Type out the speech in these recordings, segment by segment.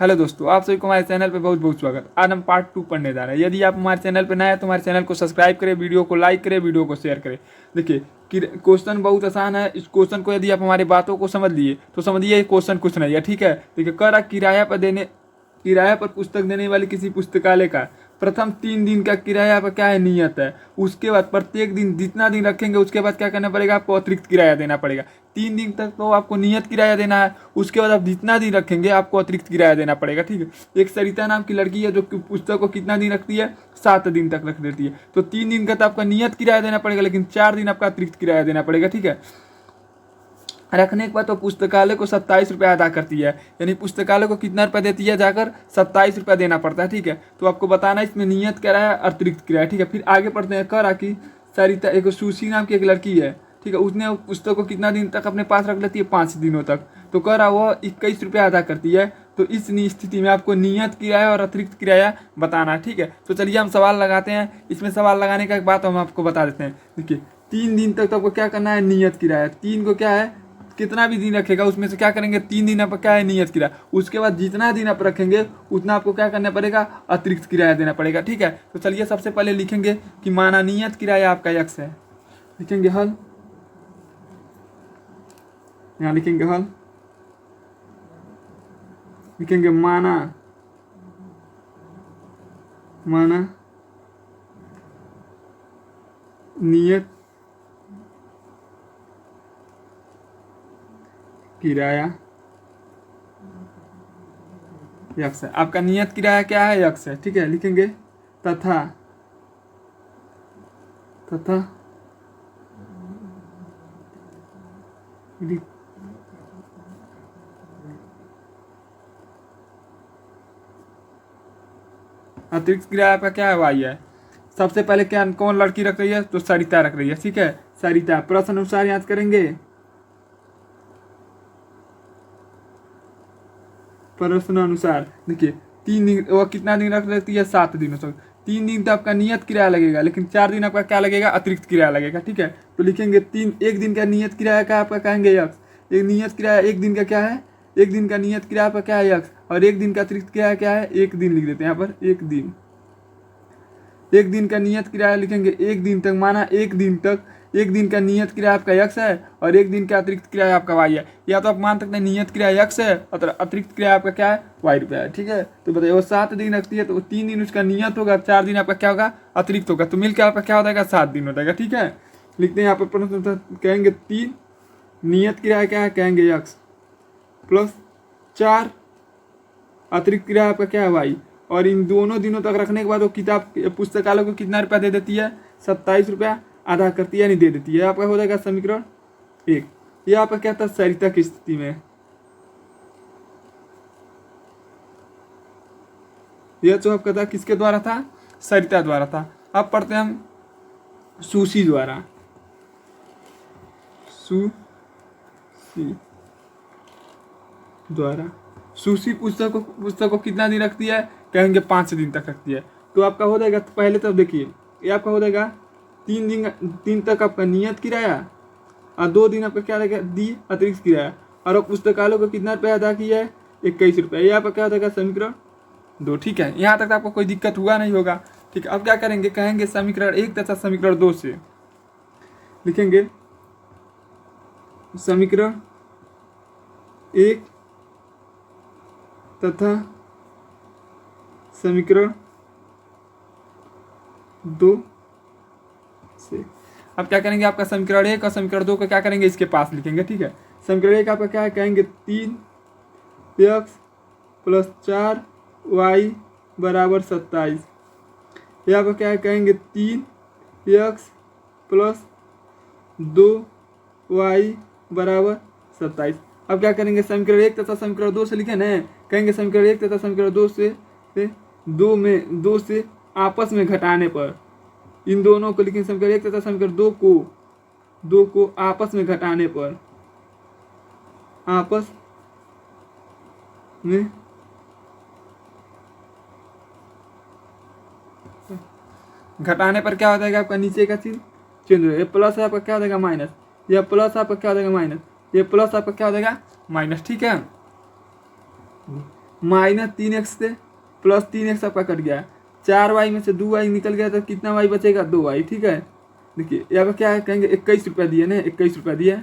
Hello दोस्तों, आप सभी को हमारे चैनल पे बहुत बहुत स्वागत। आज हम पार्ट 2 पढ़ने जा रहे हैं। यदि आप हमारे चैनल पे नए हैं तो हमारे चैनल को सब्सक्राइब करें, वीडियो को लाइक करें, वीडियो को शेयर करें। देखिए क्वेश्चन बहुत आसान है। इस क्वेश्चन को यदि आप हमारी बातों को समझ लिए तो समझिए क्वेश्चन कुछ नहीं है, ठीक है। देखिए किराया पर पुस्तक देने वाली किसी पुस्तकालय का प्रथम 3 दिन का किराया पर क्या है, नियत है। उसके बाद प्रत्येक दिन जितना दिन रखेंगे उसके बाद क्या करना पड़ेगा, आपको अतिरिक्त किराया देना पड़ेगा। 3 दिन तक तो आपको नियत किराया देना है, उसके बाद आप जितना दिन रखेंगे आपको अतिरिक्त किराया देना पड़ेगा, ठीक है। एक सरिता नाम की लड़की है जो पुस्तक को कितना दिन रखती है, 7 दिन तक रख देती है। तो 3 दिन का तो आपका नियत किराया देना पड़ेगा, लेकिन 4 दिन आपका अतिरिक्त किराया देना पड़ेगा, ठीक है। रखने के बाद तो पुस्तकालय को 27 रुपये अदा करती है, यानी पुस्तकालय को कितना रुपया देती है, जाकर 27 रुपया देना पड़ता है, ठीक है। तो आपको बताना इसमें नियत किराया अतिरिक्त किराया, ठीक है। फिर आगे पढ़ते हैं। करा कि सरिता एक सुशी नाम की एक लड़की है, ठीक है। उसने पुस्तक को कितना दिन तक अपने पास रख लेती है, 5 दिनों तक। तो कह रहा वह 21 रुपया अदा करती है। तो इस स्थिति में आपको नियत किराया और अतिरिक्त किराया बताना है, ठीक है। तो चलिए हम सवाल लगाते हैं। इसमें सवाल लगाने का एक बात हम आपको बता देते हैं। देखिए 3 दिन तक तो आपको क्या करना है, नियत किराया। 3 को क्या है, कितना भी दिन रखेगा उसमें से क्या करेंगे, 3 दिन आप क्या है, नियत किराया। उसके बाद जितना दिन आप रखेंगे उतना आपको क्या करना पड़ेगा, अतिरिक्त किराया देना पड़ेगा, ठीक है। तो चलिए सबसे पहले लिखेंगे कि माना नियत किराया आपका x है। लिखेंगे हल, यहाँ लिखेंगे हल, लिखेंगे माना नियत किराया यक्स है। आपका नियत किराया क्या है, यक्स है, ठीक है। लिखेंगे तथा अतिरिक्त किराया आपका क्या है, वाई है। सबसे पहले क्या कौन लड़की रख रही है, तो सरिता रख रही है, ठीक है। सरिता प्रश्न अनुसार याद करेंगे। प्रश्न अनुसार देखिए 3 दिन, वह कितना दिन रख लेती है, 7 दिनों तक। 3 दिन तो आपका नियत किराया लगेगा, लेकिन 4 दिन आपका क्या लगेगा, अतिरिक्त किराया लगेगा, ठीक है। तो लिखेंगे 3, 1 दिन का नियत किराया का आपका कहेंगे यक्स। एक नियत किराया 1 दिन का क्या है, 1 दिन का नियत किराया पर क्या है, यक्स। और 1 दिन का अतिरिक्त किराया क्या है, 1 दिन लिख देते हैं यहाँ पर। 1 दिन का नियत किराया लिखेंगे 1 दिन तक, माना 1 दिन तक 1 दिन का नियत किराया आपका यक्स है और 1 दिन का अतिरिक्त किराया आपका वाई है। या तो आप मान सकते हैं नियत किराया यक्स है और अतिरिक्त किराया आपका क्या है, वाई रुपया है, ठीक है। तो बताइए वो 7 दिन रखती है, तो 3 दिन उसका नियत होगा, 4 दिन आपका क्या होगा, अतिरिक्त होगा। तो मिलकर आपका क्या हो जाएगा, 7 दिन हो जाएगा, ठीक है। लिखते हैं यहाँ पर प्रश्न कहेंगे 3 नियत किराया क्या है, कहेंगे यक्स प्लस 4 अतिरिक्त किराया आपका क्या है, वाई। और इन दोनों दिनों तक रखने के बाद वो किताब पुस्तकालय को कितना रुपया दे देती है, 27 रुपया अदा करती है, नहीं दे देती है। आपका हो जाएगा समीकरण 1। ये आपका क्या था, सरिता की स्थिति में। यह जो आपका था किसके द्वारा था, सरिता द्वारा था। अब पढ़ते हैं हम सुशी द्वारा। सुशी पुस्तक को कितना दिन रखती है, कहेंगे 5 दिन तक रखती है। तो आपका हो जाएगा, पहले तो देखिए ये आपका हो जाएगा 3 दिन तक आपका नियत किराया और 2 दिन आपका क्या रहेगा, दी अतिरिक्त किराया। और पुस्तकालय को कितना रुपया अदा किया है, 21 रुपया। ये आपका क्या हो जाएगा, समीकरण 2, ठीक है। यहाँ तक आपको कोई दिक्कत हुआ नहीं होगा, ठीक है। अब क्या करेंगे, कहेंगे समीकरण 1 तथा समीकरण 2 से लिखेंगे समीकरण 1 तथा समीकरण 2 से। अब क्या करेंगे, आपका समीकरण 1 और समीकरण 2 को क्या करेंगे, इसके पास लिखेंगे, ठीक है। समीकरण 1 आपका क्या है, कहेंगे 3x प्लस 4y बराबर 27। ये आपका क्या है, कहेंगे 3x प्लस 2y बराबर 27। अब क्या करेंगे, समीकरण 1 तथा समीकरण 2 से लिखे ना, कहेंगे समीकरण 1 तथा समीकरण 2 से 2 से आपस में घटाने पर इन दोनों को लिखेंगे, समीकरण 1 तथा समीकरण 2 को आपस में घटाने पर, आपस में घटाने पर क्या हो जाएगा, आपका नीचे का चिन्ह चेंज हो जाएगा। प्लस है आपका क्या हो जाएगा, माइनस। यह प्लस आपका क्या हो जाएगा, माइनस। ये प्लस आपका क्या हो जाएगा, माइनस, ठीक है। -3x से +3x आपका कट गया। 4y में से 2y निकल गया तो कितना y बचेगा, 2y। ठीक है, देखिए यहाँ पर क्या है, कहेंगे 21 रुपया दिए ना, 21 रुपया दिया।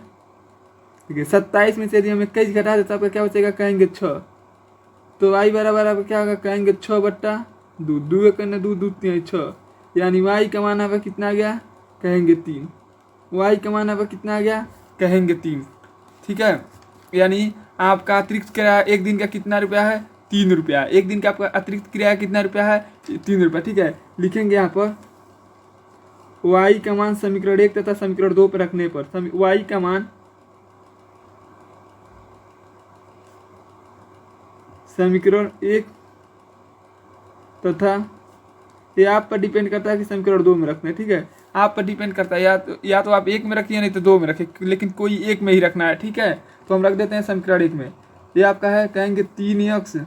ठीक है, 27 में से यदि हम 21 घटा दें तो आपका क्या बचेगा, कहेंगे 6। तो y बराबर आपका क्या होगा, कहेंगे 6/2, 2 करने 2 2 3 6, यानी y का मान आपका कितना आ गया, कहेंगे 3। y का मान आपका कितना आ गया, कहेंगे 3। ठीक है, यानी आपका अतिरिक्त किराया एक दिन का कितना रुपया है, 3 रुपया। एक दिन का आपका अतिरिक्त किराया कितना रुपया है, 3 रुपया। ठीक है, लिखेंगे यहाँ पर y का मान समीकरण 1 तथा समीकरण 2 पर रखने पर y का मान समीकरण 1 तथा ये आप पर डिपेंड करता है कि समीकरण 2 में रखना है। ठीक है, आप पर डिपेंड करता है, या तो आप 1 में रखिए नहीं तो 2 में रखिए, लेकिन कोई 1 में ही रखना है। ठीक है, तो हम रख देते हैं समीकरण 1 में। ये आपका है, कहेंगे 3x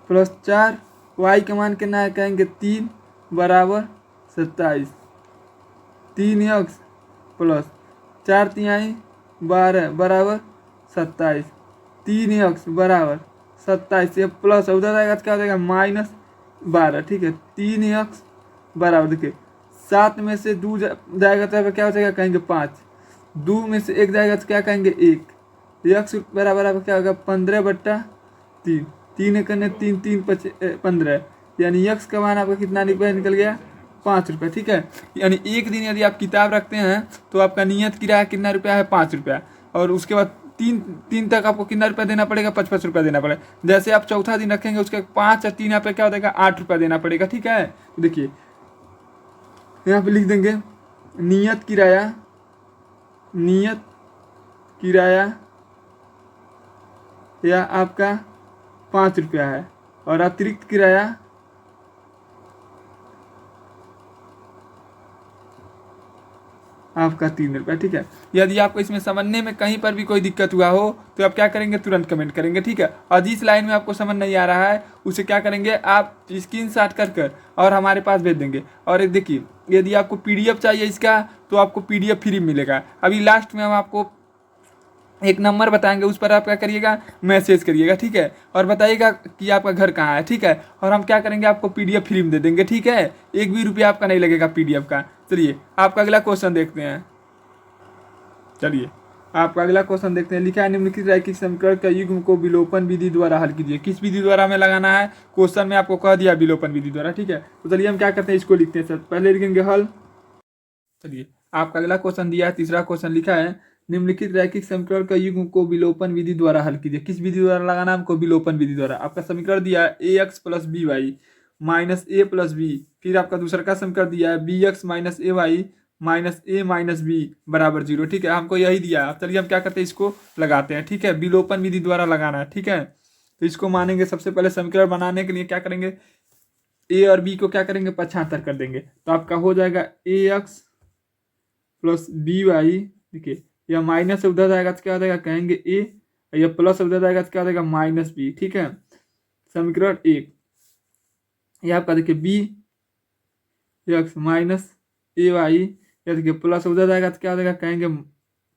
+ 4, y का मान कितना है, कहेंगे 3 बराबर 27। 3x + 4 तिहाई 12 बराबर 27। 3x बराबर 27 से प्लस उधर आएगा तो क्या हो जाएगा, -12। ठीक है, 3x बराबर, देखिए 7 में से 2 जाएगा तो क्या हो जाएगा, कहेंगे 5। 2 में से 1 जाएगा तो क्या कहेंगे, 1। x बराबर आपका क्या होगा, 15/3। 3 करने 3 3 15, यानी x का मान आपका कितना निकल गया, 5 रुपये। ठीक है, यानी एक दिन यदि आप किताब रखते हैं तो आपका नियत किराया कितना रुपया है, 5 रुपया। और उसके बाद तीन तक आपको कितना रुपया देना पड़ेगा, 55 रुपया देना पड़ेगा। जैसे आप चौथा दिन रखेंगे उसके 5 और 3 यहाँ पे क्या हो जाएगा, 8 रुपया देना पड़ेगा। ठीक है, देखिए यहाँ पे लिख देंगे नियत किराया या आपका 5 रुपया है और अतिरिक्त किराया आपका 3 रुपया। ठीक है, यदि आपको इसमें समझने में कहीं पर भी कोई दिक्कत हुआ हो तो आप क्या करेंगे, तुरंत कमेंट करेंगे। ठीक है, और जिस लाइन में आपको समझ नहीं आ रहा है उसे क्या करेंगे, आप स्क्रीनशॉट कर और हमारे पास भेज देंगे। और देखिए यदि आपको PDF चाहिए इसका तो आपको PDF फ्री मिलेगा। अभी लास्ट में हम आपको एक नंबर बताएंगे, उस पर आप क्या करिएगा, मैसेज करिएगा। ठीक है, और बताइएगा कि आपका घर कहाँ है। ठीक है, और हम क्या करेंगे, आपको PDF फ्री में दे देंगे। ठीक है, 1 भी रुपया आपका नहीं लगेगा PDF का। चलिए आपका अगला क्वेश्चन देखते हैं। चलिए आपका अगला क्वेश्चन देखते हैं। लिखा है, निम्नलिखित रैखिक समीकरण का युग्म को विलोपन विधि द्वारा हल कीजिए। किस विधि द्वारा हमें लगाना है, क्वेश्चन में आपको कह दिया विलोपन विधि द्वारा। ठीक है, तो चलिए हम क्या करते हैं, इसको लिखते हैं। सर पहले लिखेंगे हल। चलिए आपका अगला क्वेश्चन दिया है, तीसरा क्वेश्चन लिखा है, निम्नलिखित रैखिक समीकरण का युग्म को विलोपन विधि द्वारा हल कीजिए। किस विधि द्वारा लगाना है हमको, विलोपन विधि द्वारा। आपका समीकरण दिया है ax + by - a + b, फिर आपका दूसरा का समीकरण दिया है bx - ay - a - b बराबर 0। ठीक है, हमको यही दिया है। अब चलिए हम क्या करते हैं, इसको लगाते हैं। ठीक है, विलोपन विधि द्वारा लगाना है। ठीक है, तो इसको मानेंगे, सबसे पहले समीकरण बनाने के लिए क्या करेंगे, a और b को क्या करेंगे, 75 कर देंगे। तो आपका हो जाएगा ax + by। देखिए या माइनस से उधर जाएगा तो क्या हो जाएगा, कहेंगे a, या प्लस से उधर जाएगा तो क्या हो जाएगा, -b। ठीक है, समीकरण 1। ये आपका देखिए bx - ay, या देखिए प्लस उधर जाएगा तो क्या हो जाएगा, कहेंगे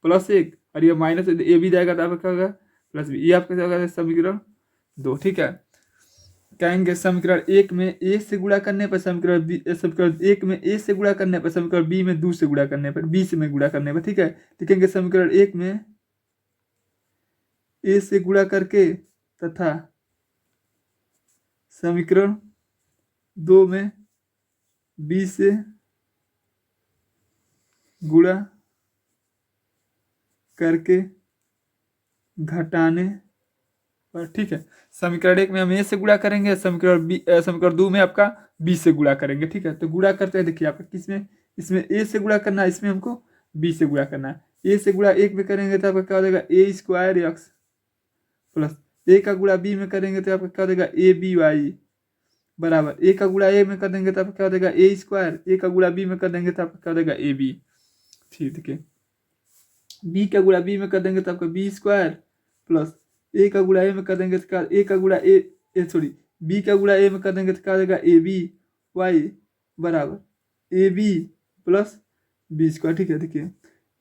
+1, और ये माइनस ए भी जाएगा तो आपका क्या होगा, +b। ये आपका क्या होगा, समीकरण 2। ठीक है, कहेंगे समीकरण 1 में a से गुणा करने पर समीकरण 1 में a से गुणा करने पर समीकरण b में 2 से गुणा करने पर, b से में गुणा करने पर। ठीक है, लिखेंगे समीकरण 1 में a से गुणा करके तथा समीकरण 2 में b से गुणा करके घटाने पर। ठीक है, समीकरण 1 में हम a से गुणा करेंगे, समीकरण 2 में आपका b से गुणा करेंगे। ठीक है, तो गुणा करते हैं, देखिए आपका किसमें, इसमें a से गुणा करना है, इसमें हमको b से गुणा करना है। a से गुणा 1 में करेंगे तो आपका क्या हो जाएगा, a² x प्लस a का गुणा b में करेंगे तो आपका क्या हो जाएगा, aby बराबर a का गुणा a में कर देंगे तो आपका क्या हो जाएगा, a²। a का गुणा b में कर देंगे तो आपका क्या हो जाएगा, ab। ठीक है, b का गुणा b में कर देंगे तो आपका b² प्लस a का गुणा a में कर देंगे तो क्या, a का गुणा b का गुणा a में कर देंगे तो क्या हो जाएगा, aby बराबर ab प्लस b²। ठीक है, देखिए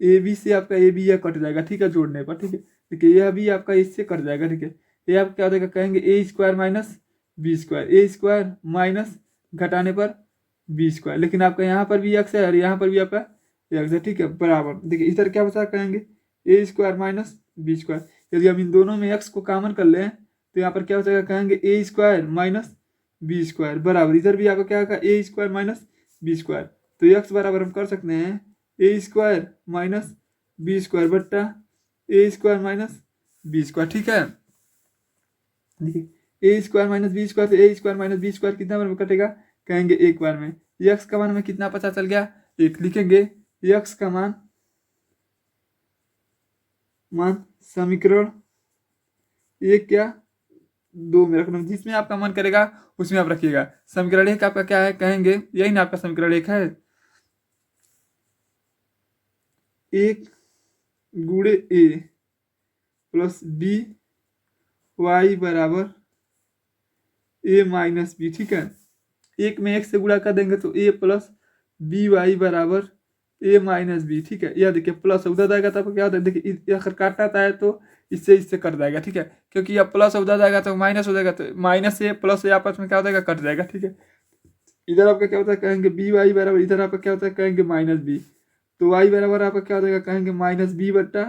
ab से आपका ab यह कट जाएगा। ठीक है, जोड़ने पर। ठीक है, देखिए यह भी आपका इससे कट जाएगा, ठीक है। ये आप क्या हो जाएगा, कहेंगे ए स्क्वायर माइनस बी स्क्वायर, ए स्क्वायर माइनस घटाने पर बी स्क्वायर, लेकिन आपका यहाँ पर भी एक्स है और यहाँ पर भी आपका एक्स है, ठीक है, बराबर। देखिए इधर क्या बचा, कहेंगे ए स्क्वायर माइनस बी स्क्वायर। यदि हम इन दोनों में एक्स को कॉमन कर लें तो यहाँ पर क्या हो जाएगा, कहेंगे ए स्क्वायर माइनस बी स्क्वायर बराबर, इधर भी आपका क्या होगा, ए स्क्वायर माइनस बी स्क्वायर। तो एक्स बराबर हम कर सकते हैं ए स्क्वायर माइनस बी स्क्वायर बट्टा ए स्क्वायर माइनस बी स्क्वायर, ठीक है। देखिए ए स्क्वायर माइनस बी स्क्वायर, तो ए स्क्वायर माइनस बी स्क्वायर कितना बार में कटेगा, कहेंगे एक बार में। एक्स का मान हमें कितना पता चल गया, एक, लिखेंगे एक्स का मान समीकरण एक क्या दो में रखना, जिसमें आपका मन करेगा उसमें आप रखिएगा। समीकरण एक आपका क्या है, कहेंगे यही ना आपका समीकरण एक है, एक गुणे ए प्लस बी वाई बराबर ए माइनस बी, ठीक है। एक में एक से गुणा कर देंगे तो ए प्लस बी वाई बराबर ए माइनस बी, ठीक है। यह देखिए प्लस उधर जाएगा तब क्या होता है, देखिए अगर काटता है तो इससे कट जाएगा, ठीक है, क्योंकि अब प्लस उधर जाएगा तो माइनस हो जाएगा, तो माइनस से प्लस से आपस में क्या हो जाएगा, कट जाएगा, ठीक है। इधर आपका क्या होता है, कहेंगे बी वाई बराबर, इधर आपका क्या होता है, कहेंगे माइनस बी, तो वाई बराबर आपका क्या हो जाएगा, कहेंगे माइनस बी बट्टा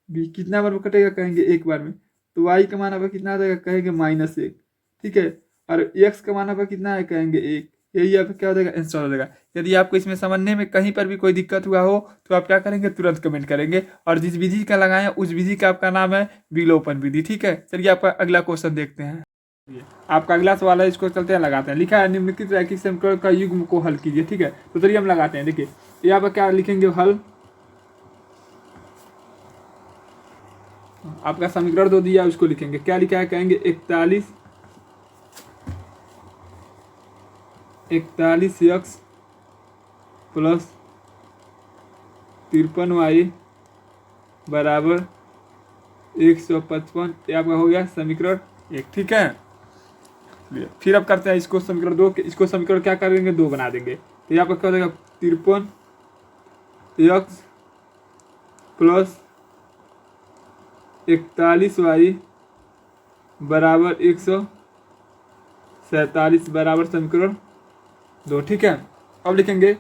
बी, कितना बार में कटेगा, कहेंगे एक बार में, तो वाई का मान आपका कितना आ जाएगा, कहेंगे माइनस एक, ठीक है। और एक्स का मान आपका कितना है, कहेंगे एक। यही आपका क्या हो जाएगा, आंसर हो जाएगा। यदि आपको इसमें समझने में कहीं पर भी कोई दिक्कत हुआ हो तो आप क्या करेंगे, तुरंत कमेंट करेंगे, और जिस विधि का लगाएं उस विधि का आपका नाम है विलोपन विधि, ठीक है। चलिए आपका अगला क्वेश्चन देखते हैं। आपका अगला सवाल है, इसको चलते हैं लगाते हैं। लिखा है निम्नलिखित रैखिक समीकरण का युग्म को हल कीजिए, ठीक है। तो चलिए हम लगाते हैं। देखिए यहाँ पर क्या लिखेंगे, हल, आपका समीकरण दो दिया उसको लिखेंगे, क्या लिखा है, कहेंगे 41x प्लस 53y बराबर 155, ये आपका हो गया समीकरण एक, ठीक है। फिर अब करते हैं इसको समीकरण दो, इसको समीकरण क्या करेंगे, दो बना देंगे। तो यहाँ पर क्या हो जाएगा, 53x प्लस 41y बराबर 147 बराबर समीकरण दो, ठीक है। अब लिखेंगे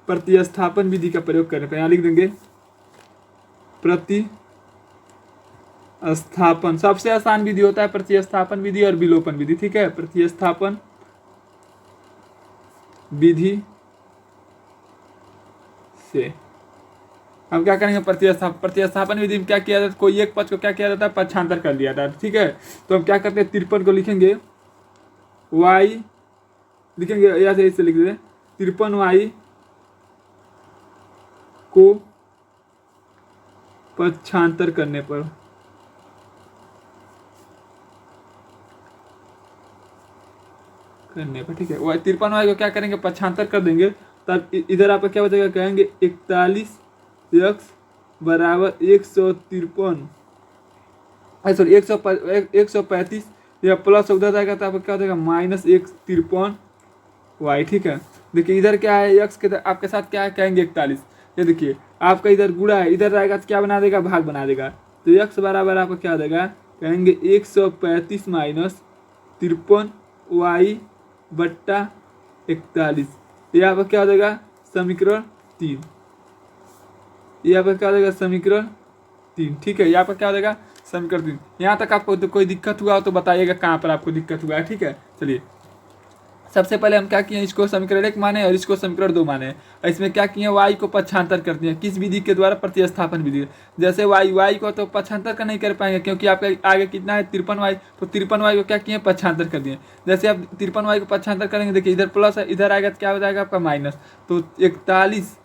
प्रतिस्थापन विधि का प्रयोग करने पर, यहाँ लिख देंगे प्रतिस्थापन, सबसे आसान विधि होता है प्रतिस्थापन विधि और विलोपन विधि, ठीक है। प्रतिस्थापन विधि से हम क्या करेंगे, प्रतिस्थापन विधि में क्या किया जाता है, कोई एक पद को क्या किया जाता है, पक्षांतर कर दिया जाता है, ठीक है। तो हम क्या करते हैं, 53 को लिखेंगे y, लिखेंगे या से इससे लिख देते 53y को पक्षांतर करने पर, ठीक है। 53y को क्या करेंगे, पक्षांतर कर देंगे, तब इधर आपका क्या हो जाएगा, कहेंगे 41x बराबर 153, सॉरी 135, या प्लस उधर जाएगा तो आपका क्या हो जाएगा, माइनस 153y, ठीक है। देखिए इधर क्या है, एक्स के आपके साथ क्या है, कहेंगे 41, ये देखिए आपका इधर गुणा है, इधर रहेगा तो क्या बना देगा, भाग बना देगा, तो एक्स बराबर आपका क्या हो जाएगा, कहेंगे 135 माइनस 53y बट्टा 41, ये आपका क्या हो जाएगा, समीकरण 3, ये आपका क्या हो जाएगा, समीकरण 3, ठीक है। यहाँ पर क्या हो जाएगा, समीकरण 3। यहाँ तक आपको तो कोई दिक्कत हुआ हो तो बताइएगा कहाँ पर आपको दिक्कत हुआ है, ठीक है। चलिए सबसे पहले हम क्या किए, इसको समीकरण 1 माने और इसको समीकरण 2 माने, और इसमें क्या किए, y को पक्षांतर कर दिए, किस विधि के द्वारा, प्रतिस्थापन विधि। जैसे y को तो पक्षांतर का नहीं कर पाएंगे क्योंकि आपका आगे कितना है 53y, तो 53y को क्या किए, पक्षांतर कर दिए। जैसे आप 53y को पक्षांतर करेंगे, देखिए इधर प्लस है, इधर आएगा तो क्या हो जाएगा आपका माइनस, तो 41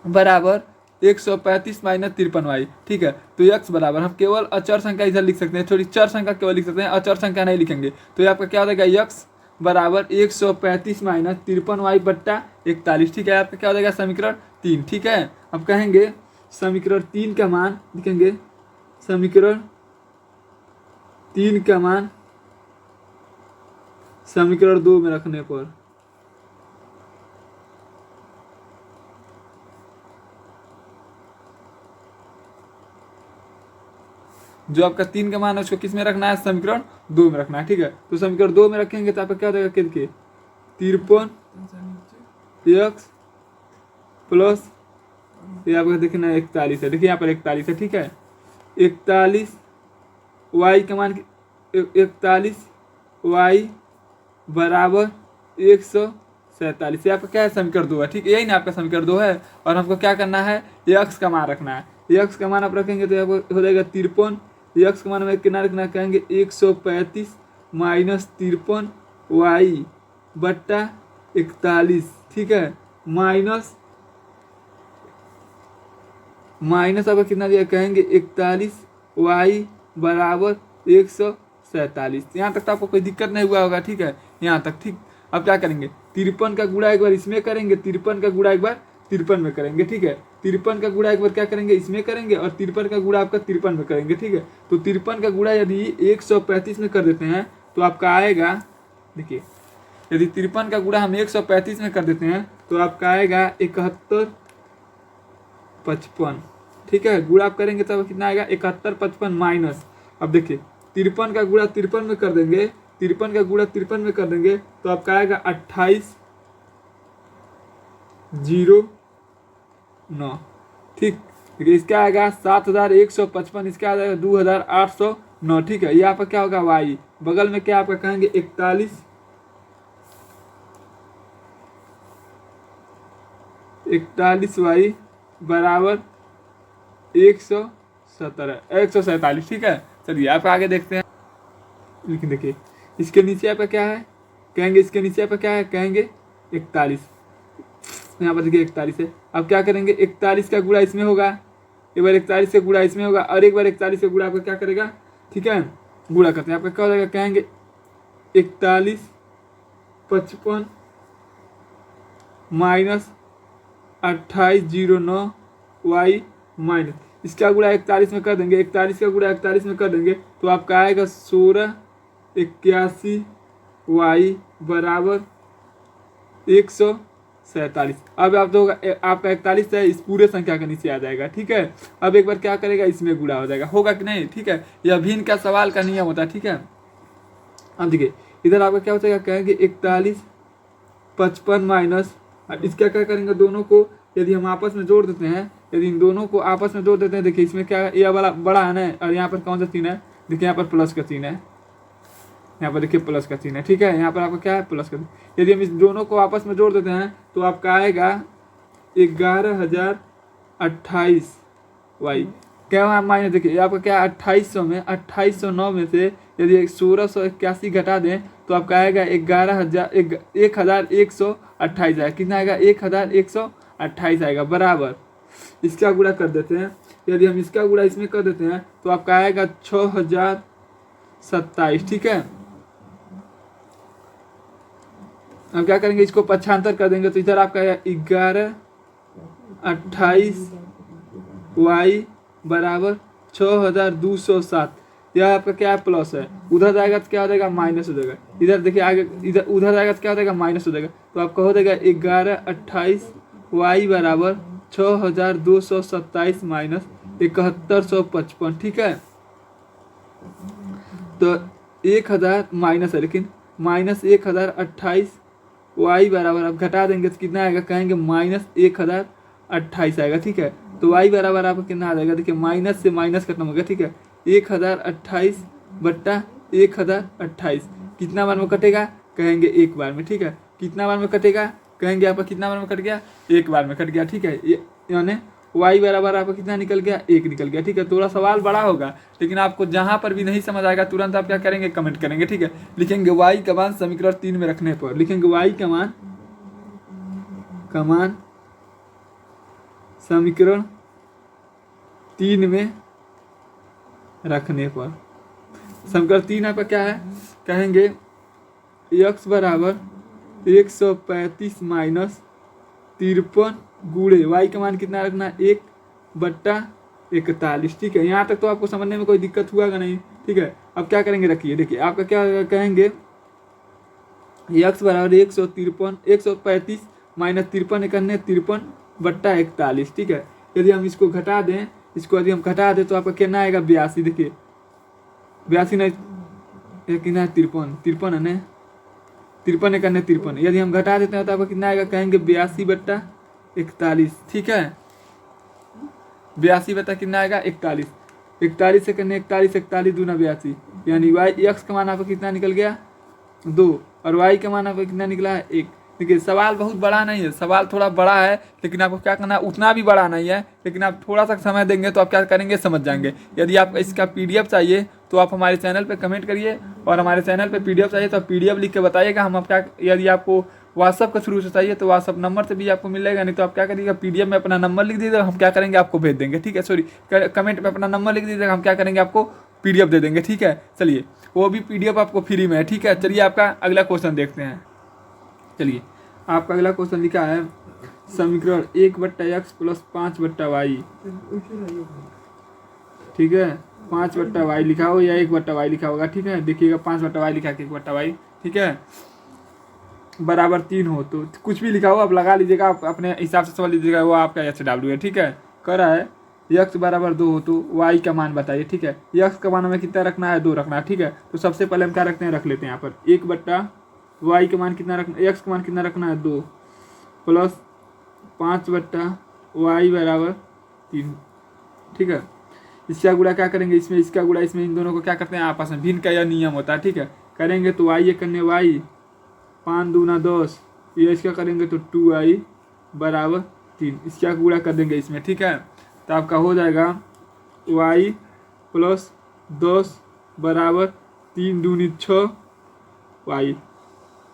बराबर 135 माइनस 53y, ठीक है। तो x बराबर, हम केवल अचर संख्या इधर लिख सकते हैं, थोड़ी चर संख्या केवल लिख सकते हैं, अचर संख्या नहीं लिखेंगे। तो ये आपका क्या हो जाएगा, x बराबर 135 माइनस 53y बट्टा 41, ठीक है। आपका क्या हो जाएगा, समीकरण 3, ठीक है। अब कहेंगे समीकरण 3 का मान लिखेंगे, समीकरण 3 का मान समीकरण 2 में रखने पर, जो आपका 3 का मान है उसको किस में रखना है, समीकरण 2 में रखना है। ठीक है, तो समीकरण 2 में रखेंगे तो आपका क्या हो जाएगा, देखिए 53 x प्लस ये आपका देखना 41 है। देखिए यहाँ पर 41 है। ठीक है, 41 y का मान 41 y बराबर 147। ये आपका क्या है, समीकरण 2 है। ठीक है, यही ना आपका समीकरण 2 है। और हमको क्या करना है, x का मान रखना है। x का मान आप रखेंगे तो हो जाएगा 53। x का मान में कितना रखना कहेंगे, 135 माइनस 53 y बट्टा 41। ठीक है, माइनस आपका कितना दिया कहेंगे, 41 y बराबर 147। यहाँ तक तो आपको कोई दिक्कत नहीं हुआ होगा। ठीक है, यहाँ तक ठीक। अब क्या करेंगे, 53 का गुणा एक बार इसमें करेंगे, 53 का गुणा एक बार 53 में करेंगे। ठीक है, 53 का गुणा एक बार क्या करेंगे, इसमें करेंगे, और 53 का गुणा आपका 53 में करेंगे। ठीक है, तो 53 का गुणा यदि 135 में कर देते हैं तो आपका आएगा, देखिए यदि 53 का गुणा हम 135 में कर देते हैं तो आपका आएगा 7155। ठीक है, गुणा आप करेंगे तब कितना आएगा, 7155 माइनस, अब देखिए 53 का गुणा 53 में कर देंगे, 53 का गुणा 53 में कर देंगे तो आपका आएगा 2809। ठीक, देखिए इसका आएगा 7155, इसका आ जाएगा 2809। ठीक है, यहाँ पर क्या होगा, वाई बगल में क्या आपका कहेंगे 41 वाई बराबर 147। ठीक है, चलिए आप आगे देखते हैं। लेकिन देखिए इसके नीचे आपका क्या है, कहेंगे इसके नीचे आपका क्या है, कहेंगे 41। यहाँ पर देखिए 41 है। अब क्या करेंगे, 41 का गुणा इसमें होगा, एक बार 41 का गुणा इसमें होगा, और एक बार 41 का गुणा आपका क्या करेगा। ठीक है, गुणा करते हैं, आपका क्या हो जाएगा, कहेंगे 4155 माइनस 2809 वाई माइनस, इसका गुणा 41 में कर देंगे, 41 का गुणा 41 में कर देंगे तो आपका आएगा 1681 वाई बराबर 147। अब आप तो आपका 41 है, इस पूरे संख्या के नीचे आ जाएगा। ठीक है, अब एक बार क्या करेगा, इसमें गुणा हो जाएगा, होगा कि नहीं। ठीक है, यह भिन्न का सवाल का नियम होता है। ठीक है, अब देखिए इधर आपका क्या हो जाएगा, कहेंगे 4155 माइनस, इसका क्या करेंगे, दोनों को यदि हम आपस में जोड़ देते हैं, यदि इन दोनों को आपस में जोड़ देते हैं, देखिए इसमें क्या है, ये वाला बड़ा है ना, और यहाँ पर कौन सा चिन्ह है, देखिए यहाँ पर प्लस का चिन्ह है, यहाँ पर देखिए प्लस का चिन्ह है। ठीक है, यहाँ पर आपका क्या है, प्लस का चिन्ह। यदि हम इस दोनों को आपस में जोड़ देते हैं तो आपका आएगा 11028 वाई क्या माइनस, देखिए आपका क्या है, 2809 में से यदि 1681 घटा दें तो आपका आएगा 1128 आएगा। कितना आएगा, 1128 आएगा बराबर, इसका गुणा कर देते हैं, यदि हम इसका गुणा इसमें कर देते हैं तो आपका आएगा 6027। ठीक है, अब क्या करेंगे, इसको पक्षांतर कर देंगे तो इधर आपका 1128 वाई बराबर 6207। यह आपका क्या है, प्लस है, उधर जाएगा तो क्या हो जाएगा, माइनस हो जाएगा। इधर देखिए आगे, इधर उधर जाएगा तो क्या हो जाएगा, माइनस हो जाएगा। तो आपका हो जाएगा 1128 वाई बराबर 6227 माइनस 7155। ठीक है, तो 1000 माइनस है, लेकिन माइनस 1028 वाई बराबर आप घटा देंगे तो कितना आएगा, कहेंगे माइनस 1028 आएगा। ठीक है, तो वाई बराबर आपका कितना आ जाएगा, देखिए माइनस से माइनस खत्म हो गया। ठीक है, 1028 बट्टा 1028 कितना बार में कटेगा, कहेंगे एक बार में। ठीक है, कितना बार में कटेगा, कहेंगे आपका कितना बार में कट गया, एक बार में कट गया। ठीक है, यानी y बराबर आपका कितना निकल गया, 1 निकल गया। ठीक है, थोड़ा सवाल बड़ा होगा, लेकिन आपको जहां पर भी नहीं समझ आएगा तुरंत आप क्या करेंगे, कमेंट करेंगे। ठीक है, लिखेंगे y का मान समीकरण 3 में रखने पर, लिखेंगे y का मान समीकरण 3 में रखने पर। समीकरण 3 आपका क्या है, कहेंगे x बराबर 135 माइनस 53 गुणे y का मान कितना रखना है, 1/41। ठीक है, यहाँ तक तो आपको समझने में कोई दिक्कत हुआ कि नहीं। ठीक है, अब क्या करेंगे, रखिए देखिए आपका क्या कहेंगे, x बराबर 135 माइनस 53 करने 53/41। ठीक है, यदि हम इसको घटा दें, इसको यदि हम घटा दें तो आपका कितना आएगा, 82। देखिए 82 नहीं, ये कितना है 53, 53 है ना, 53 एक अन्य 53। यदि हम घटा देते हैं तो आपका कितना आएगा, कहेंगे 82/41। ठीक है, 82 बटा कितना आएगा 41, 41 से करने 41, 41 दूना 82, यानी वाई एक्स का मान आपका कितना निकल गया 2, और वाई का मान आपका कितना निकला है 1। देखिए सवाल बहुत बड़ा नहीं है, सवाल थोड़ा बड़ा है, लेकिन आपको क्या करना है, उतना भी बड़ा नहीं है, लेकिन आप थोड़ा सा समय देंगे तो आप क्या करेंगे समझ जाएंगे। यदि आप इसका पीडीएफ चाहिए तो आप हमारे चैनल पे कमेंट करिए, और हमारे चैनल पे पीडीएफ चाहिए तो आप पीडीएफ लिख के बताइएगा। हम आप क्या, यदि आपको व्हाट्सअप के थ्रू से चाहिए तो व्हाट्सअप नंबर से भी आपको मिलेगा, नहीं तो आप क्या करिएगा पीडीएफ में अपना नंबर लिख दीजिएगा, हम क्या करेंगे आपको भेज देंगे। ठीक है, सॉरी कमेंट में अपना नंबर लिख दीजिएगा, हम क्या करेंगे आपको पीडीएफ दे देंगे। ठीक है, चलिए वो भी पीडीएफ आपको फ्री में है। ठीक है, चलिए आपका अगला क्वेश्चन देखते हैं। चलिए आपका अगला क्वेश्चन लिखा है समीकरण 1/x + 5/y। ठीक है, 5/y लिखा हो या 1/y लिखा होगा। ठीक है, देखिएगा 5/y लिखा है 1/y। ठीक है, बराबर 3 हो तो कुछ भी लिखा हो आप लगा लीजिएगा, आप अपने हिसाब से समझ लीजिएगा, वो आपका HW है। ठीक है, कह रहा है x = 2 हो तो y का मान बताइए। ठीक है, x का मान हमें कितना रखना है, 2 रखना है। ठीक है, तो सबसे पहले हम क्या रखते हैं, रख लेते हैं यहाँ पर 1/y का मान कितना रखना, x का मान कितना रखना है 2, प्लस 5/y = 3। ठीक है, इसका गुणा क्या करेंगे, इसमें इसका गुणा इसमें, इन दोनों को क्या करते हैं आपस में, भिन्न का यह नियम होता है। ठीक है, करेंगे तो y करने y, 5 दूना 10, ये इसका करेंगे तो 2y = 3, इसका गुणा कर देंगे इसमें। ठीक है, तो आपका हो जाएगा y + 10 = 3 दूनी 6y।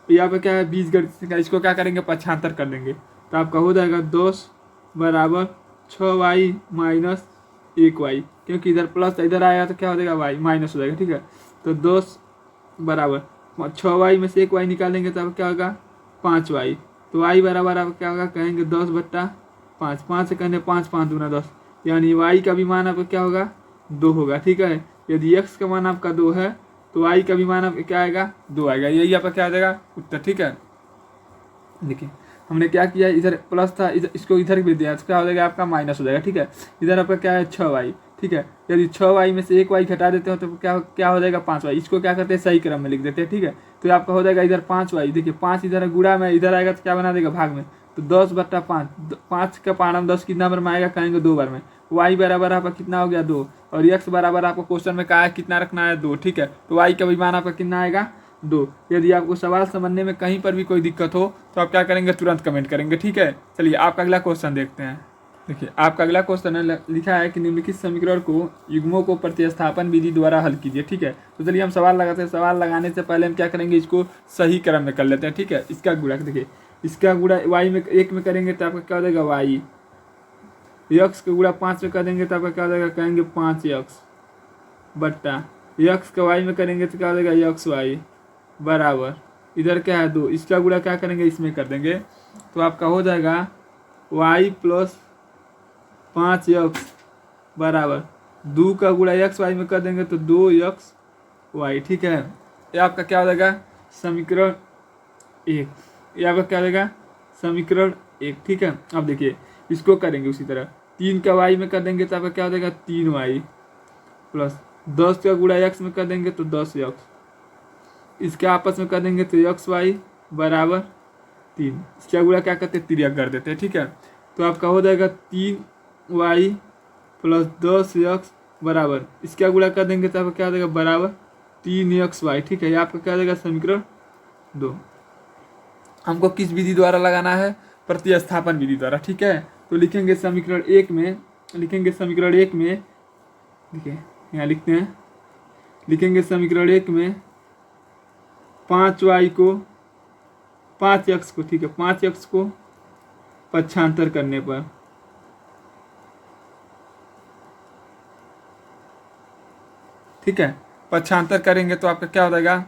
यहाँ पे क्या है, बीजगणित का, इसको क्या करेंगे पक्षांतर कर देंगे, तो आपका हो जाएगा 10 = 6y - 1y, क्योंकि इधर प्लस इधर आएगा तो क्या हो जाएगा y माइनस हो जाएगा। ठीक है, तो 10 = 6y में से 1y निकालेंगे तो अब क्या होगा 5y, तो y बराबर अब क्या होगा, कहेंगे 10/5, 5 से कहने 5, 5 दूना 10, यानी y का भी मान आपका क्या होगा 2 होगा। ठीक है, यदि x का मान आपका 2 है तो y का भी मान आपका क्या आएगा 2 आएगा, यही आपका क्या आ जाएगा उत्तर। ठीक है, देखिए हमने क्या किया, इधर प्लस था, इधर इसको इधर भी दिया तो क्या हो जाएगा आपका माइनस हो जाएगा। ठीक है, इधर आपका क्या है 6y। ठीक है, यदि 6y में से 1y घटा देते हो तो क्या हो जाएगा 5y, इसको क्या करते हैं सही क्रम में लिख देते हैं। ठीक है, तो आपका हो जाएगा इधर 5y, देखिए 5 इधर गुणा में, इधर आएगा तो क्या बना देगा भाग में, तो 10/5, 5 का पारण 10 कितना बार में आएगा, कहेंगे 2 बार में, y बराबर आपका कितना हो गया 2, और x बराबर आपको क्वेश्चन में कहा है कितना रखना है 2। ठीक है, तो y का भी मान आपका कितना आएगा 2। यदि आपको सवाल समझने में कहीं पर भी कोई दिक्कत हो तो आप क्या करेंगे तुरंत कमेंट करेंगे। ठीक है, चलिए आपका अगला क्वेश्चन देखते हैं। देखिए आपका अगला क्वेश्चन है, लिखा है कि निम्नलिखित समीकरण को युग्मों को प्रतिस्थापन विधि द्वारा हल कीजिए। ठीक है, तो चलिए हम सवाल लगाते हैं, सवाल लगाने से पहले हम क्या करेंगे, इसको सही क्रम में कर लेते हैं। ठीक है, इसका गुणा देखिए, इसका गुणा y में 1 में करेंगे तो आपका क्या हो जाएगा y, x का गुणा 5 में कर देंगे तो आपका क्या हो जाएगा, कहेंगे 5x बट्टा x का y में करेंगे तो क्या हो जाएगा xy बराबर, इधर क्या है 2, इसका गुणा क्या करेंगे इसमें कर देंगे तो आपका हो जाएगा y + 5x बराबर 2 का गुणा xy में कर देंगे तो 2xy। ठीक है, ये आपका क्या हो जाएगा समीकरण 1, ये आपका क्या हो जाएगा समीकरण 1। ठीक है, अब देखिए इसको करेंगे उसी तरह, 3 का y में कर देंगे तो आपका क्या हो जाएगा 3y, प्लस 10 का गुणा x में कर देंगे तो 10x, इसके आपस में कर देंगे तो xy बराबर 3, इसका गुणा क्या करते हैं तिर्यक कर देते हैं। ठीक है, तो आपका हो जाएगा 3y + 10x बराबर, इसका गुणा कर देंगे तो आपका क्या हो जाएगा बराबर 3xy। ठीक है, ये आपका क्या हो जाएगा समीकरण 2। हमको किस विधि द्वारा लगाना है, प्रतिस्थापन विधि द्वारा। ठीक है, तो लिखेंगे समीकरण 1 में, देखिए यहाँ लिखते हैं, लिखेंगे समीकरण 1 में 5y को 5x को, ठीक है 5x को पक्षांतर करने पर, ठीक है पक्षांतर करेंगे तो आपका क्या हो जाएगा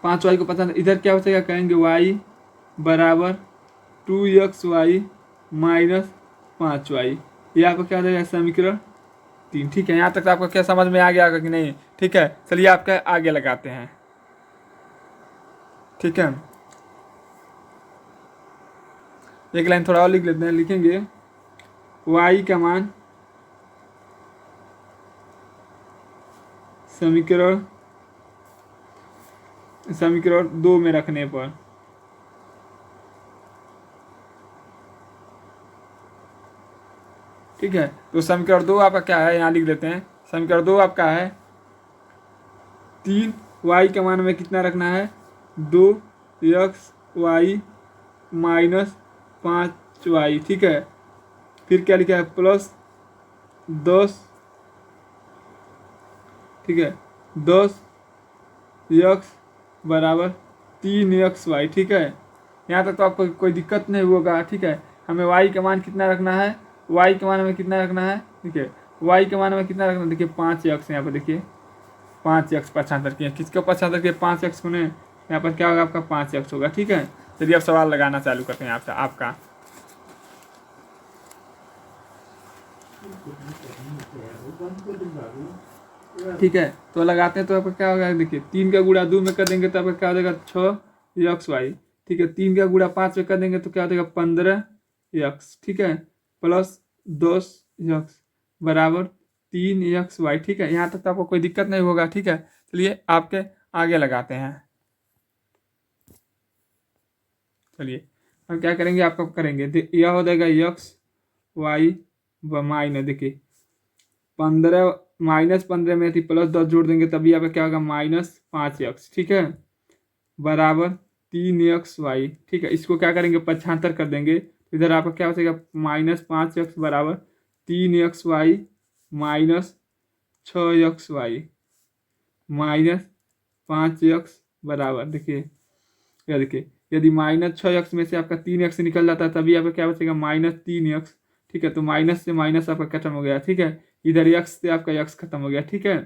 5y को पक्षांतर, इधर क्या हो जाएगा कहेंगे y बराबर 2xy - 5y, ये आपका क्या हो जाएगा समीकरण 3। ठीक है, यहाँ तक आपको क्या समझ में आ गया कि नहीं। ठीक है, चलिए आपका आगे लगाते हैं। ठीक है, एक लाइन थोड़ा और लिख लेते हैं, लिखेंगे y का मान समीकरण समीकरण 2 में रखने पर, ठीक है। तो समीकरण 2 आपका क्या है, यहाँ लिख देते हैं। समीकरण 2 आपका है 3 वाई के मान में कितना रखना है, 2x(y) माइनस 5y, ठीक है। फिर क्या लिखा है, +10, ठीक है, 10x बराबर 3xy, ठीक है। यहाँ तक तो आपको कोई दिक्कत नहीं होगा, ठीक है। हमें y का मान कितना रखना है, y के मान में कितना रखना है, ठीक है। y के मान में कितना रखना है, देखिए 5x, यहाँ पर देखिए 5x पक्षांतर किए, किसका पक्षांतर किए, 5x को, ने यहाँ पर क्या होगा आपका 5x होगा, ठीक है। चलिए अब सवाल लगाना चालू करते हैं आपका। ठीक है, तो लगाते हैं। तो आपका क्या होगा, देखिए 3 का गुणा 2 में कर देंगे तो आपका क्या हो जाएगा 6xy, ठीक है। 3 का गुणा 5 में कर देंगे तो क्या हो जाएगा 15x, ठीक है, +10x बराबर 3xy, ठीक है। यहाँ तक तो आपको कोई दिक्कत नहीं होगा, ठीक है। चलिए आपके आगे लगाते हैं। चलिए हम क्या करेंगे, आपका करेंगे, यह हो जाएगा xy माइनस, देखिए 15 -15 में थी, +10 जोड़ देंगे तभी आपका क्या होगा -5x, ठीक है, बराबर 3xy, ठीक है। इसको क्या करेंगे, पक्षांतर कर देंगे, इधर आपका क्या हो जाएगा -5x बराबर 3xy minus 6xy minus 5x बराबर, देखिए या देखिए यदि -6x में से आपका 3x निकल जाता है तभी आपका क्या बचेगा -3x, ठीक है। तो माइनस से माइनस आपका खत्म हो गया, ठीक है। इधर x से आपका x खत्म हो गया, ठीक है।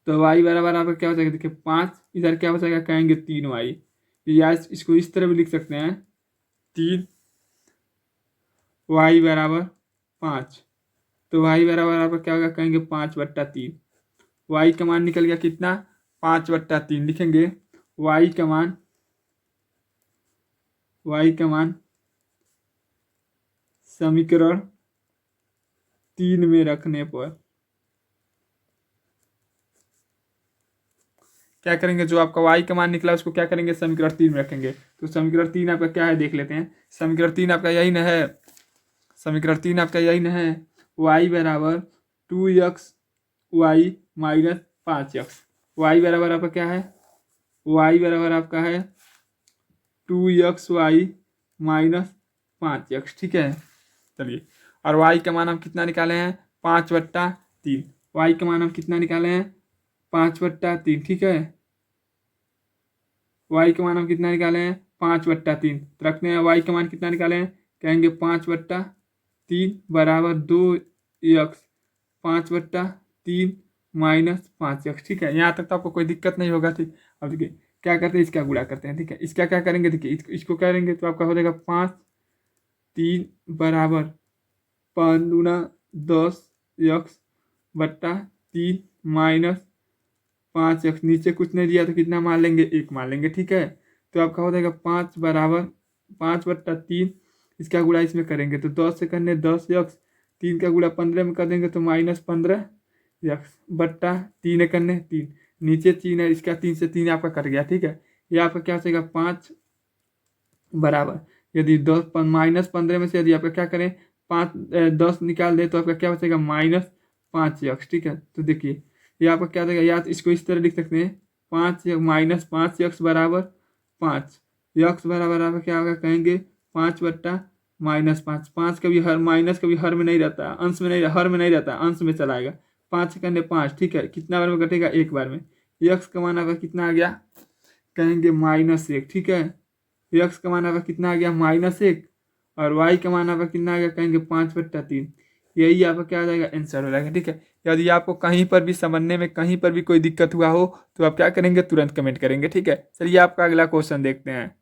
तो y बराबर आपका क्या हो जाएगा, देखिए 5, इधर क्या हो जाएगा, कहेंगे 3y, या इसको इस तरह भी लिख सकते हैं 3y बराबर 5। तो y बराबर आपका क्या होगा, कहेंगे 5/3। y का मान निकल गया कितना, 5/3, लिखेंगे y का मान समीकरण 3 में रखने पर क्या करेंगे, जो आपका y का मान निकला उसको क्या करेंगे, समीकरण 3 में रखेंगे। तो समीकरण 3 आपका क्या है, देख लेते हैं। समीकरण 3 आपका यही न है, समीकरण 3 आपका यही न है, y बराबर 2xy माइनस 5x। y बराबर आपका क्या है, y बराबर आपका है 2xy माइनस 5x, ठीक है। चलिए, और y का मान हम कितना निकाले हैं, 5/3। y का मान हम कितना निकाले हैं, 5/3, ठीक है। y का मान हम कितना निकाले हैं, 5/3। तो रखते हैं y का मान कितना निकाले हैं, कहेंगे 5/3 बराबर 2x 5/3 माइनस 5x, ठीक है। यहाँ तक तो आपको कोई दिक्कत नहीं होगा, ठीक। अब देखिए क्या करते हैं, इसका गुणा करते हैं, ठीक है। इसका क्या करेंगे, देखिए इसको करेंगे तो आपका हो जाएगा 5/3 बराबर 5×10x/3 माइनस 5x, नीचे कुछ नहीं दिया तो कितना मान लेंगे, 1 मान लेंगे, ठीक है। तो आपका हो जाएगा 5 बराबर 5/3, इसका गुणा इसमें करेंगे तो 10 से करने 10x, 3 का गुणा 15 में कर देंगे तो -15x/3 करने 3, नीचे 3 है, इसका 3 से 3 आपका कट गया, ठीक है। ये आपका क्या हो जाएगा 5 बराबर, यदि 10 -15 में से यदि आपका क्या करें 10 निकाल दे तो आपका क्या बचेगा -5x, ठीक है। तो देखिए ये आपका क्या देगा, या तो इसको इस तरह लिख सकते हैं 5 -5x बराबर 5, x बराबर आपका क्या होगा, कहेंगे 5/-5। 5 कभी हर माइनस कभी हर में नहीं रहता, अंश में नहीं, हर में नहीं रहता, अंश में चला आएगा। 5 करने 5, ठीक है। कितना बार में कटेगा, 1 बार में। x का मान आपका कितना आ गया, कहेंगे -1, ठीक है। x का मान आपका कितना आ गया -1, और y का मान आपका कितना आ गया, कहेंगे 5/3। यही आपका क्या आ जाएगा, आंसर हो जाएगा, ठीक है। यदि आपको कहीं पर भी समझने में कहीं पर भी कोई दिक्कत हुआ हो तो आप क्या करेंगे, तुरंत कमेंट करेंगे, ठीक है। चलिए आपका अगला क्वेश्चन देखते हैं।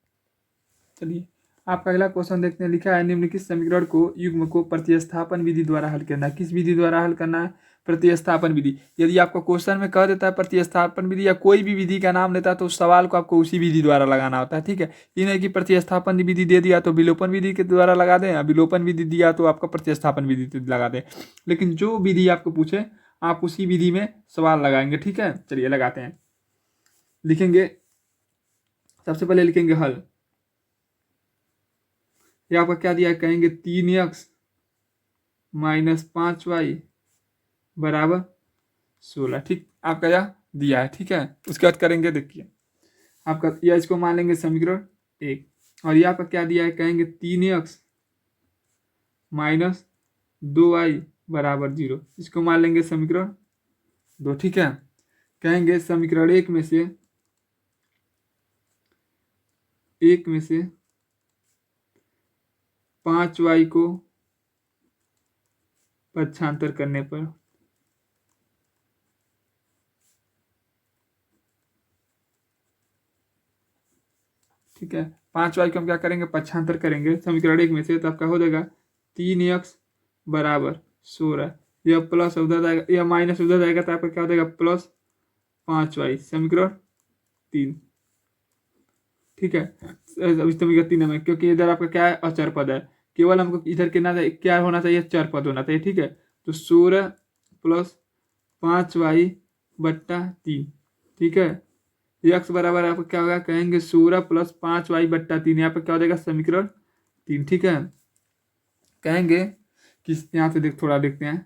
चलिए आपका अगला क्वेश्चन देखते हैं। लिखा है निम्नलिखित समीकरण को युग्म को प्रतिस्थापन विधि द्वारा हल करना है। किस विधि द्वारा हल करना है, प्रतिस्थापन विधि। यदि आपको क्वेश्चन में कह देता है प्रतिस्थापन विधि या कोई भी विधि का नाम लेता है तो उस सवाल को आपको उसी विधि द्वारा लगाना होता है, ठीक है। ये नहीं कि प्रतिस्थापन विधि दे दिया तो विलोपन विधि के द्वारा लगा दें, या विलोपन विधि दिया तो आपका प्रतिस्थापन विधि लगा दें। लेकिन जो विधि आपको पूछे आप उसी विधि में सवाल लगाएंगे। ठीक है, चलिए लगाते हैं। लिखेंगे, सबसे पहले लिखेंगे हल। ये आपका क्या दिया है, कहेंगे 3x माइनस 5y बराबर 16। ठीक, आपका यह दिया है। ठीक है, उसके बाद करेंगे, देखिए आपका यह, इसको मान लेंगे समीकरण 1। और ये आपका क्या दिया है, कहेंगे 3x माइनस 2y बराबर 0, इसको मान लेंगे समीकरण 2। ठीक है, कहेंगे समीकरण 1 में से 5y को पक्षांतर करने पर ठीक है, 5y को हम क्या करेंगे, पक्षांतर करेंगे समीकरण 1 में से, तो आपका हो जाएगा 3x बराबर 16। यह प्लस उधर जाएगा, यह माइनस उधर जाएगा, तो आपका क्या हो जाएगा प्लस 5y समीकरण 3। ठीक है, समीकरण 3 में, क्योंकि इधर आपका क्या है, अचर पद है, केवल हमको इधर क्या होना चाहिए, चर पद होना चाहिए। ठीक है, तो 16 प्लस 5y बट्टा 3। ठीक है, x बराबर आपका क्या होगा, कहेंगे 16 प्लस 5y बट्टा 3, यहाँ पर क्या हो जाएगा समीकरण 3। ठीक है, कहेंगे किस, यहाँ से थोड़ा देखते हैं,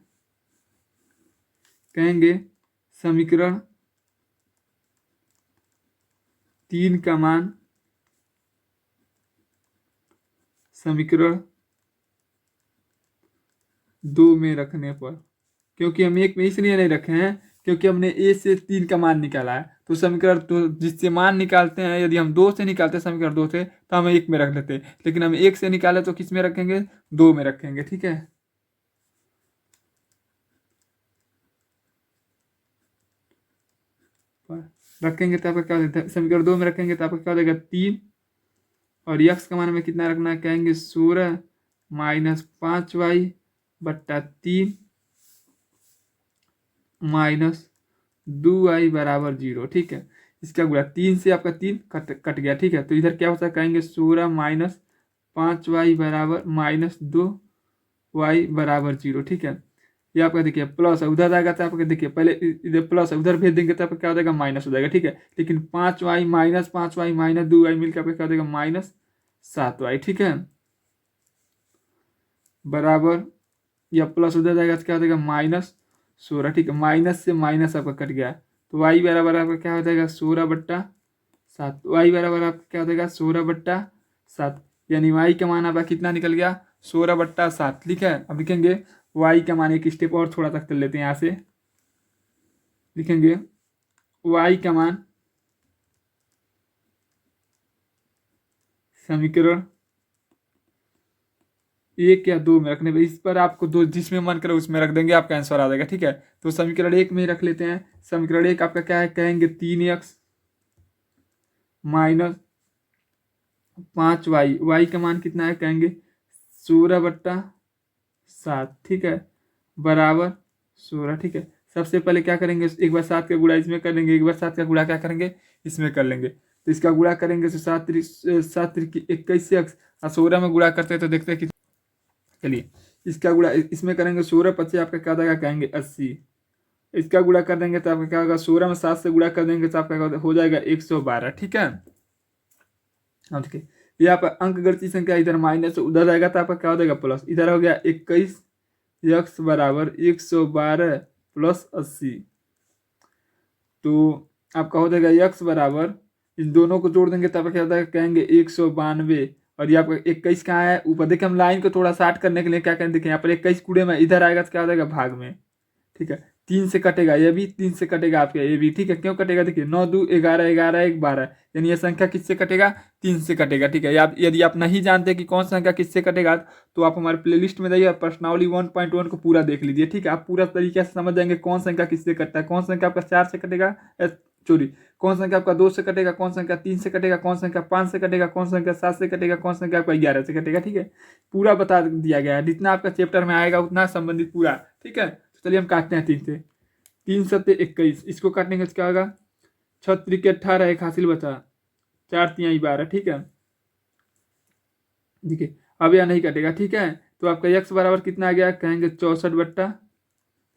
कहेंगे समीकरण 3 का मान समीकरण 2 में रखने पर, क्योंकि हम 1 में इसलिए नहीं रखे हैं क्योंकि हमने a से 3 का मान निकाला है, तो समीकरण तो जिससे मान निकालते हैं, यदि हम 2 से निकालते हैं समीकरण 2 से, तो हम 1 में रख लेते हैं, लेकिन हम 1 से निकाले तो किस में रखेंगे, 2 में रखेंगे। ठीक है, रखेंगे तो आपका क्या हो जाता है, समीकरण 2 में रखेंगे तो आपका क्या हो जाएगा 3, और x का मान हमें कितना रखना है, कहेंगे 16 माइनस 5y बट्टा 3 माइनस 2y बराबर 0। ठीक है, इसका गुणा 3 से आपका 3 कट गया। ठीक है, तो इधर क्या होता है, कहेंगे 16 माइनस 5y बराबर माइनस 2y बराबर 0। ठीक है, ये आपका देखिए प्लस है, उधर जाएगा तो आपका देखिए पहले इधर प्लस है, उधर भेज देंगे तो आपका क्या हो जाएगा, माइनस हो जाएगा। ठीक है, लेकिन 5y minus 5y minus 2y मिलकर आपका क्या हो जाएगा, माइनस 7y। ठीक है, बराबर, या प्लस उधर जाएगा तो क्या हो जाएगा, माइनस 16। ठीक है, माइनस से माइनस आपका कट गया, तो y बराबर आपका क्या हो जाएगा, 16 बट्टा 7। y बराबर आपका क्या हो जाएगा, 16 बट्टा 7, यानी y का मान आपका कितना निकल गया, 16 बट्टा 7। ठीक है, अब लिखेंगे y का मान, एक स्टेप और थोड़ा तक चल लेते हैं, यहाँ से लिखेंगे y का मान समीकरण 1 या 2 में रखने पर, इस पर आपको दो जिसमें मन करे उसमें रख देंगे, आपका आंसर आ जाएगा। ठीक है, तो समीकरण 1 में ही रख लेते हैं। समीकरण 1 आपका क्या है, कहेंगे 3x माइनस 5y, y का मान कितना है, कहेंगे 16 बट्टा 7। ठीक है, बराबर 16। ठीक है, सबसे पहले क्या करेंगे, एक बार 7 का गुणा इसमें कर लेंगे, एक बार 7 का गुणा क्या करेंगे, इसमें कर लेंगे, तो इसका गुणा करेंगे तो 7 21 एक्स, और 16 में गुणा करते हैं तो देखते हैं कि, चलिए इसका गुणा इसमें करेंगे, 16 25 आपका क्या देगा, कहेंगे 80। इसका गुणा कर देंगे तो आपका क्या होगा, 16 में 7 से गुणा कर देंगे तो आपका हो जाएगा 112। ठीक है, अब देखिए ये आपका अंक गणितीय संख्या इधर माइनस उधर जाएगा तो आपका क्या हो जाएगा, प्लस, इधर हो गया 21 x बराबर 112 प्लस 80, तो आपका हो जाएगा x बराबर, इन दोनों को जोड़ देंगे तब क्या होता है, कहेंगे 192, और ये आपका 21 कहाँ है, ऊपर देखिए, हम लाइन को थोड़ा शार्ट करने के लिए क्या करें, देखिए यहाँ पर 21 कूड़े में इधर आएगा तो क्या हो जाएगा, भाग में। ठीक है, 3 से कटेगा, ये भी 3 से कटेगा आपका, ये भी। ठीक है, क्यों कटेगा, देखिए 9 2 11 11 1 12, यानी ये संख्या किससे कटेगा, 3 से कटेगा। ठीक है, आप यदि आप नहीं जानते कि कौन सा संख्या किससे कटेगा, तो आप हमारे प्लेलिस्ट में जाइए और प्रश्नावली 1.1 को पूरा देख लीजिए। ठीक है, आप पूरा तरीके से समझ जाएंगे कौन संख्या किससे कटता है, कौन संख्या आपका 4 से कटेगा, सॉरी कौन संख्या आपका 2 से कटेगा, कौन संख्या 3 से कटेगा, कौन संख्या 5 से कटेगा, कौन संख्या 7 से कटेगा, कौन संख्या आपका 11 से कटेगा। ठीक है, पूरा बता दिया गया है, जितना आपका चैप्टर में आएगा उतना संबंधित पूरा। ठीक है, तो चलिए हम काटते हैं 3 से, 3 सत्ते 21, इसको काटने का क्या होगा, 6 त्रिके 18, एक हासिल बचा, 4 तिहाई 12। ठीक है, देखिए अब यह नहीं कटेगा। ठीक है, तो आपका x बराबर कितना आ गया, कहेंगे 64 बट्टा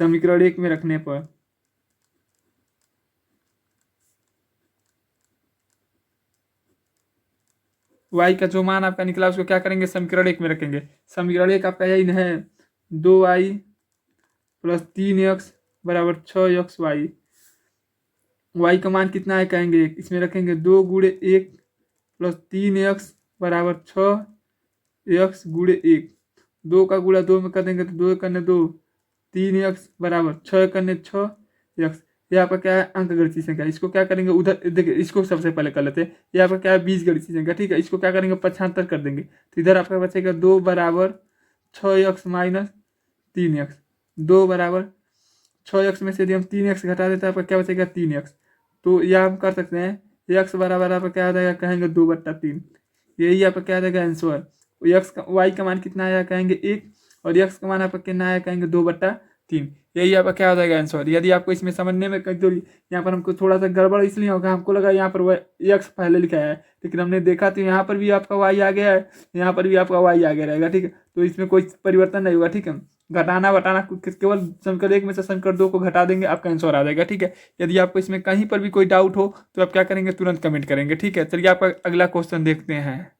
समीकरण 1 में रखने पर y का जो मान आपका निकला उसको क्या करेंगे, समीकरण 1 में रखेंगे। समीकरण 1 आपका यही है 2y प्लस 3x बराबर 6xy। y का मान कितना है कहेंगे, इसमें रखेंगे 2 गुणे 1 प्लस 3x बराबर 6x गुणे 1। 2 का गुणा 2 में कर देंगे तो 2 करने 2, 3x बराबर 6 करने 6x। ये आपका क्या है, अंक गणितीय संख्या। इसको क्या करेंगे, उधर देखिए इसको सबसे पहले कर लेते हैं। ये आपका क्या है, बीज गणितीय संख्या, ठीक है। इसको क्या करेंगे, 75 कर देंगे तो इधर आपका बचेगा 2 बराबर 6x माइनस 3x। 2 बराबर 6x में से यदि हम 3x घटा देते हैं आपका क्या बचेगा, 3x। तो यह हम कर सकते हैं, x बराबर आपका क्या आ जाएगा, कहेंगे 2/3। यही आपका क्या आ जाएगा आंसर। एक्स का y का मान कितना आया कहेंगे 1, और x का मान आपका कितना आया कहेंगे 2/3। यही आपका क्या हो जाएगा आंसर। यदि आपको इसमें समझने में कहीं यहाँ पर हमको थोड़ा सा गड़बड़ इसलिए होगा, हमको लगा यहाँ पर x पहले लिखा है, लेकिन हमने देखा तो यहाँ पर भी आपका y आ गया है, यहाँ पर भी आपका y आ गया रहेगा, ठीक है। तो इसमें कोई परिवर्तन नहीं होगा, ठीक है। घटाना बटाना केवल समीकरण 1 में से समीकरण 2 को घटा देंगे, आपका आंसर आ जाएगा, ठीक है। यदि आपको इसमें कहीं पर भी कोई डाउट हो तो आप क्या करेंगे, तुरंत कमेंट करेंगे, ठीक है। चलिए आपका अगला क्वेश्चन देखते हैं।